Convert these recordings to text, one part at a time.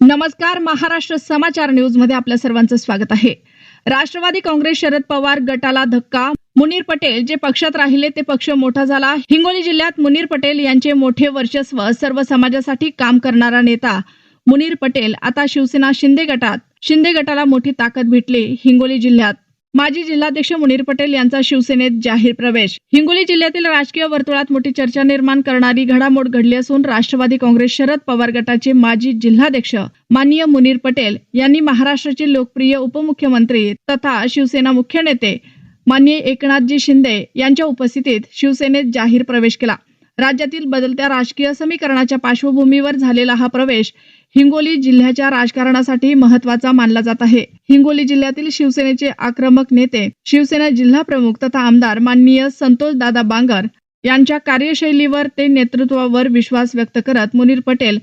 नमस्कार, महाराष्ट्र समाचार न्यूज मध्ये आपल्या सर्वांचं स्वागत आहे. राष्ट्रवादी काँग्रेस शरद पवार गटाला धक्का. मुनीर पटेल जे पक्षात राहिले ते पक्ष मोठा झाला. हिंगोली जिल्ह्यात मुनीर पटेल यांचे मोठे वर्चस्व. सर्व समाजासाठी काम करणारा नेता मुनीर पटेल आता शिवसेना शिंदे गटाला मोठी ताकद भेटली. हिंगोली जिल्ह्यात माजी जिल्हाध्यक्ष मुनीर पटेल यांचा शिवसेनेत जाहीर प्रवेश. हिंगोली जिल्ह्यातील राजकीय वर्तुळात मोठी चर्चा निर्माण करणारी घडामोड घडली असून राष्ट्रवादी काँग्रेस शरद पवार गटाचे माजी जिल्हाध्यक्ष माननीय मुनीर पटेल यांनी महाराष्ट्राचे लोकप्रिय उपमुख्यमंत्री तथा शिवसेना मुख्य नेते माननीय एकनाथजी शिंदे यांच्या उपस्थितीत शिवसेनेत जाहीर प्रवेश केला. राज्यातील बदलत्या राजकीय समीकरणाच्या पार्श्वभूमीवर झालेला हा प्रवेश हिंगोली जिल्ह्याच्या राजकारणासाठी महत्त्वाचा मानला जात आहे. हिंगोली जिल्ह्यातील शिवसेनेचे आक्रमक नेते शिवसेना जिल्हा प्रमुख तथा आमदार माननीय संतोष दादा बांगर यांच्या कार्यशैलीवर ते नेतृत्वावर विश्वास व्यक्त करत मुनीर पटेल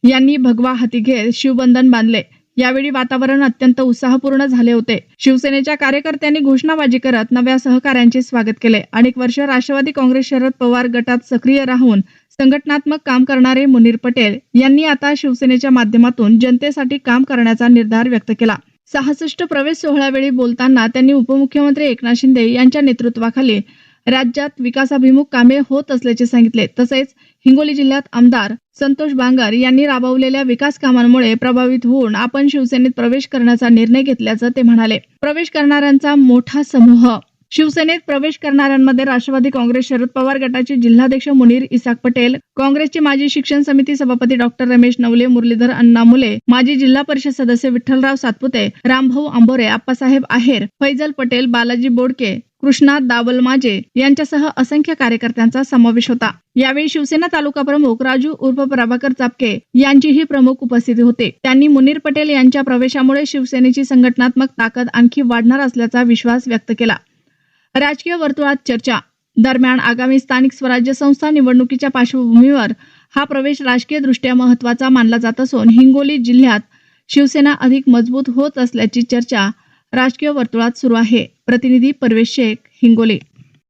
यांनी भगवा हाती घेत शिवबंधन बांधले. यावेळी वातावरण अत्यंत उत्साहपूर्ण झाले होते. शिवसेनेच्या कार्यकर्त्यांनी घोषणाबाजी करत नव्या सहकाऱ्यांचे स्वागत केले. अनेक वर्ष राष्ट्रवादी काँग्रेस शरद पवार गटात सक्रिय राहून संघटनात्मक काम करणारे मुनीर पटेल यांनी आता शिवसेनेच्या माध्यमातून जनतेसाठी काम करण्याचा निर्धार व्यक्त केला. 66 प्रवेश सोहळ्यावेळी बोलताना त्यांनी उपमुख्यमंत्री एकनाथ शिंदे यांच्या नेतृत्वाखाली राज्यात विकासाभिमुख कामे होत असल्याचे सांगितले. तसेच हिंगोली जिल्ह्यात आमदार संतोष बांगर यांनी राबवलेल्या विकास कामांमुळे प्रभावित होऊन आपण शिवसेनेत प्रवेश करण्याचा निर्णय घेतल्याचं ते म्हणाले. प्रवेश करणाऱ्यांचा मोठा समूह. शिवसेनेत प्रवेश करणाऱ्यांमध्ये राष्ट्रवादी काँग्रेस शरद पवार गटाचे जिल्हाध्यक्ष मुनीर इसाक पटेल, काँग्रेसचे माजी शिक्षण समिती सभापती डॉक्टर रमेश नवले, मुरलीधर अण्णा मुले, माजी जिल्हा परिषद सदस्य विठ्ठलराव सातपुते, रामभाऊ आंबोरे, आप्पासाहेब आहेर, फैजल पटेल, बालाजी बोडके, कृष्णा दावलमाजे यांच्यासह असंख्य कार्यकर्त्यांचा समावेश होता. यावेळी शिवसेना तालुका प्रमुख राजू उर्फ प्रभाकर चापके यांचीही प्रमुख उपस्थिती होती. त्यांनी मुनीर पटेल यांच्या प्रवेशामुळे शिवसेनेची संघटनात्मक ताकद आणखी वाढणार असल्याचा विश्वास व्यक्त केला. राजकीय वर्तुळात चर्चा. दरम्यान आगामी स्थानिक स्वराज्य संस्था निवडणुकीच्या पार्श्वभूमीवर हा प्रवेश राजकीय दृष्ट्या महत्त्वाचा मानला जात असून हिंगोली जिल्ह्यात शिवसेना अधिक मजबूत होत असल्याची चर्चा राजकीय वर्तुळात सुरू आहे. प्रतिनिधी परवेश शेख, हिंगोली.